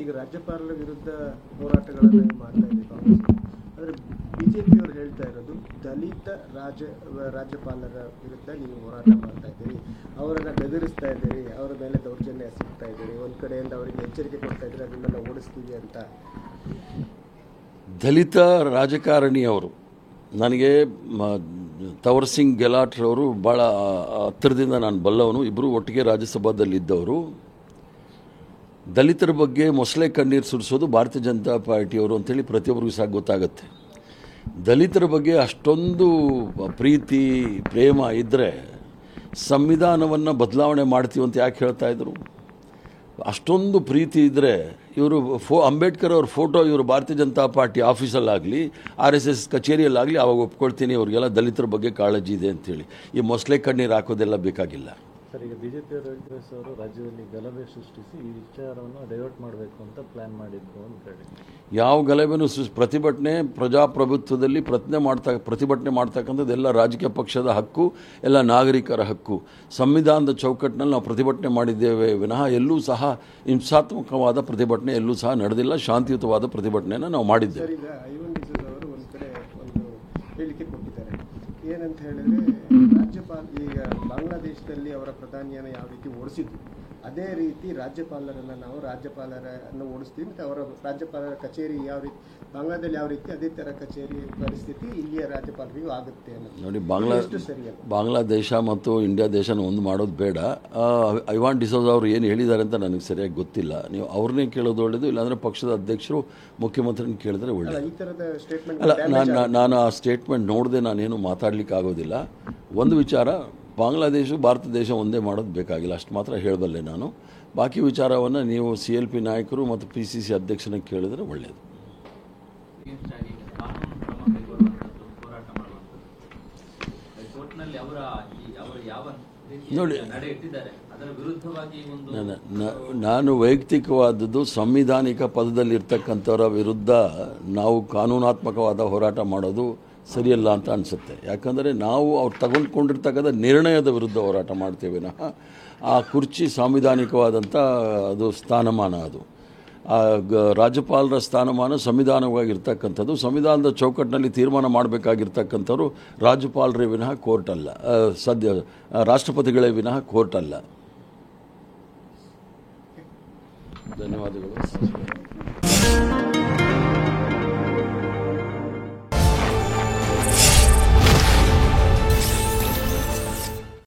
ಈಗ ರಾಜ್ಯಪಾಲರ ವಿರುದ್ಧ ಹೋರಾಟಗಳನ್ನು ಮಾಡ್ತಾ ಇದೆ ಕಾಂಗ್ರೆಸ್. ಆದರೆ ಬಿಜೆಪಿಯವರು ಹೇಳ್ತಾ ಇರೋದು ದಲಿತ ರಾಜ್ಯಪಾಲರ ವಿರುದ್ಧ ನೀವು ಹೋರಾಟ ಮಾಡ್ತಾ ಇದ್ದೀರಿ, ಅವರನ್ನು ಬೆದರಿಸ್ತಾ ಇದ್ದೀರಿ, ಅವರ ಮೇಲೆ ದೌರ್ಜನ್ಯ ಎಸಗ್ತಾ ಇದ್ದೀರಿ, ಒಂದು ಕಡೆಯಿಂದ ಅವರಿಗೆ ಎಚ್ಚರಿಕೆ ಕೊಡ್ತಾ ಇದ್ದೀರಿ, ಅದನ್ನೆಲ್ಲ ಓಡಿಸ್ತೀವಿ ಅಂತ. ದಲಿತ ರಾಜಕಾರಣಿಯವರು ನನಗೆ ತವರ್ ಸಿಂಗ್ ಗೆಲಾಟ್ರವರು ಭಾಳ ಹತ್ತಿರದಿಂದ ನಾನು ಬಲ್ಲವನು. ಇಬ್ಬರು ಒಟ್ಟಿಗೆ ರಾಜ್ಯಸಭಾದಲ್ಲಿದ್ದವರು. ದಲಿತರ ಬಗ್ಗೆ ಮೊಸಳೆ ಕಣ್ಣೀರು ಸುರಿಸೋದು ಭಾರತೀಯ ಜನತಾ ಪಾರ್ಟಿಯವರು ಅಂತೇಳಿ ಪ್ರತಿಯೊಬ್ಬರಿಗೂ ಸಹ ಗೊತ್ತಾಗುತ್ತೆ. ದಲಿತರ ಬಗ್ಗೆ ಅಷ್ಟೊಂದು ಪ್ರೀತಿ ಪ್ರೇಮ ಇದ್ದರೆ ಸಂವಿಧಾನವನ್ನು ಬದಲಾವಣೆ ಮಾಡ್ತೀವಿ ಅಂತ ಯಾಕೆ ಹೇಳ್ತಾ ಇದ್ರು? ಅಷ್ಟೊಂದು ಪ್ರೀತಿ ಇದ್ದರೆ ಇವರು ಅಂಬೇಡ್ಕರ್ ಅವ್ರ ಫೋಟೋ ಇವರು ಭಾರತೀಯ ಜನತಾ ಪಾರ್ಟಿ ಆಫೀಸಲ್ಲಾಗಲಿ RSS ಕಚೇರಿಯಲ್ಲಾಗಲಿ ಅವಾಗ ಒಪ್ಕೊಳ್ತೀನಿ ಇವರಿಗೆಲ್ಲ ದಲಿತರ ಬಗ್ಗೆ ಕಾಳಜಿ ಇದೆ ಅಂಥೇಳಿ. ಈ ಮೊಸಳೆ ಕಣ್ಣೀರು ಹಾಕೋದೆಲ್ಲ ಬೇಕಾಗಿಲ್ಲ. ಸರ್, ಈಗ ಬಿಜೆಪಿಯವರು ಅವರು ರಾಜ್ಯದಲ್ಲಿ ಗಲಭೆ ಸೃಷ್ಟಿಸಿ ಈ ವಿಚಾರವನ್ನು ಡೈವರ್ಟ್ ಮಾಡಬೇಕು ಅಂತ ಪ್ಲಾನ್ ಮಾಡಿದ್ರು ಅಂತ ಹೇಳಿ. ಯಾವ ಗಲಭೆನೂ ಪ್ರತಿಭಟನೆ ಪ್ರಜಾಪ್ರಭುತ್ವದಲ್ಲಿ ಪ್ರತಿಭಟನೆ ಮಾಡ್ತಕ್ಕಂಥದ್ದು ಎಲ್ಲ ರಾಜಕೀಯ ಪಕ್ಷದ ಹಕ್ಕು, ಎಲ್ಲ ನಾಗರಿಕರ ಹಕ್ಕು. ಸಂವಿಧಾನದ ಚೌಕಟ್ಟಿನಲ್ಲಿ ನಾವು ಪ್ರತಿಭಟನೆ ಮಾಡಿದ್ದೇವೆ ವಿನಃ ಎಲ್ಲೂ ಸಹ ಹಿಂಸಾತ್ಮಕವಾದ ಪ್ರತಿಭಟನೆ ಎಲ್ಲೂ ಸಹ ನಡೆದಿಲ್ಲ. ಶಾಂತಿಯುತವಾದ ಪ್ರತಿಭಟನೆಯನ್ನು ನಾವು ಮಾಡಿದ್ದೇವೆ. ಹೇಳಿಕೆ ಕೊಟ್ಟಿದ್ದಾರೆ. ಏನಂತ ಹೇಳಿದ್ರೆ, ರಾಜ್ಯಪಾಲ ಈಗ ಬಾಂಗ್ಲಾದೇಶದಲ್ಲಿ ಅವರ ಪ್ರಧಾನಿಯನ್ನು ಯಾವ ರೀತಿ ಓಡಿಸಿದ್ರು ಅದೇ ರೀತಿ ರಾಜ್ಯಪಾಲರನ್ನು ಓಡಿಸ್ತೀವಿ, ಮತ್ತು ಅವರ ರಾಜ್ಯಪಾಲರ ಕಚೇರಿ ಯಾವ ರೀತಿ ಬಾಂಗ್ಲಾದಲ್ಲಿ ಯಾವ ರೀತಿ ಅದೇ ಥರ ಕಚೇರಿ ಪರಿಸ್ಥಿತಿ ಇಲ್ಲಿಯ ರಾಜ್ಯಪಾಲರಿಗೂ ಆಗುತ್ತೆ ಅನ್ನೋದು ನೋಡಿ. ಸರಿಯಲ್ಲ. ಬಾಂಗ್ಲಾದೇಶ ಮತ್ತು ಇಂಡಿಯಾ ದೇಶನ ಒಂದು ಮಾಡೋದು ಬೇಡ. ಐವಾನ್ ಡಿಸೋಜ ಅವರು ಏನು ಹೇಳಿದ್ದಾರೆ ಅಂತ ನನಗೆ ಸರಿಯಾಗಿ ಗೊತ್ತಿಲ್ಲ. ನೀವು ಅವ್ರನ್ನೇ ಕೇಳೋದು ಒಳ್ಳೆಯದು, ಇಲ್ಲಾಂದರೆ ಪಕ್ಷದ ಅಧ್ಯಕ್ಷರು ಮುಖ್ಯಮಂತ್ರಿನ ಕೇಳಿದ್ರೆ ಒಳ್ಳೆಯದು. ಈ ಥರದ ಸ್ಟೇಟ್ಮೆಂಟ್ ಅಲ್ಲ, ನಾನು ಆ ಸ್ಟೇಟ್ಮೆಂಟ್ ನೋಡದೆ ನಾನೇನು ಮಾತಾಡಲಿಕ್ಕೆ ಆಗೋದಿಲ್ಲ. ಒಂದು ವಿಚಾರ, ಬಾಂಗ್ಲಾದೇಶ ಭಾರತ ದೇಶ ಒಂದೇ ಮಾಡೋದು ಬೇಕಾಗಿಲ್ಲ, ಅಷ್ಟು ಮಾತ್ರ ಹೇಳಬಲ್ಲೆ ನಾನು. ಬಾಕಿ ವಿಚಾರವನ್ನು ನೀವು CLP ನಾಯಕರು ಮತ್ತು PCC ಅಧ್ಯಕ್ಷನ ಕೇಳಿದ್ರೆ ಒಳ್ಳೆಯದು. ನೋಡಿ, ನಾನು ವೈಯಕ್ತಿಕವಾದದ್ದು ಸಂವಿಧಾನಿಕ ಪದದಲ್ಲಿರ್ತಕ್ಕಂಥವರ ವಿರುದ್ಧ ನಾವು ಕಾನೂನಾತ್ಮಕವಾದ ಹೋರಾಟ ಮಾಡೋದು ಸರಿಯಲ್ಲ ಅಂತ ಅನಿಸುತ್ತೆ. ಯಾಕಂದರೆ ನಾವು ಅವ್ರು ತಗೊಂಡ್ಕೊಂಡಿರ್ತಕ್ಕಂಥ ನಿರ್ಣಯದ ವಿರುದ್ಧ ಹೋರಾಟ ಮಾಡ್ತೇವೆ ವಿನಃ ಆ ಕುರ್ಚಿ ಸಾಂವಿಧಾನಿಕವಾದಂಥ ಅದು ಸ್ಥಾನಮಾನ. ಅದು ರಾಜ್ಯಪಾಲರ ಸ್ಥಾನಮಾನ ಸಂವಿಧಾನವಾಗಿರ್ತಕ್ಕಂಥದ್ದು. ಸಂವಿಧಾನದ ಚೌಕಟ್ಟಿನಲ್ಲಿ ತೀರ್ಮಾನ ಮಾಡಬೇಕಾಗಿರ್ತಕ್ಕಂಥವ್ರು ರಾಜ್ಯಪಾಲರೇ ವಿನಃ ಕೋರ್ಟ್ ಅಲ್ಲ, ರಾಷ್ಟ್ರಪತಿಗಳೇ ವಿನಃ ಕೋರ್ಟ್ ಅಲ್ಲ. ಧನ್ಯವಾದಗಳು.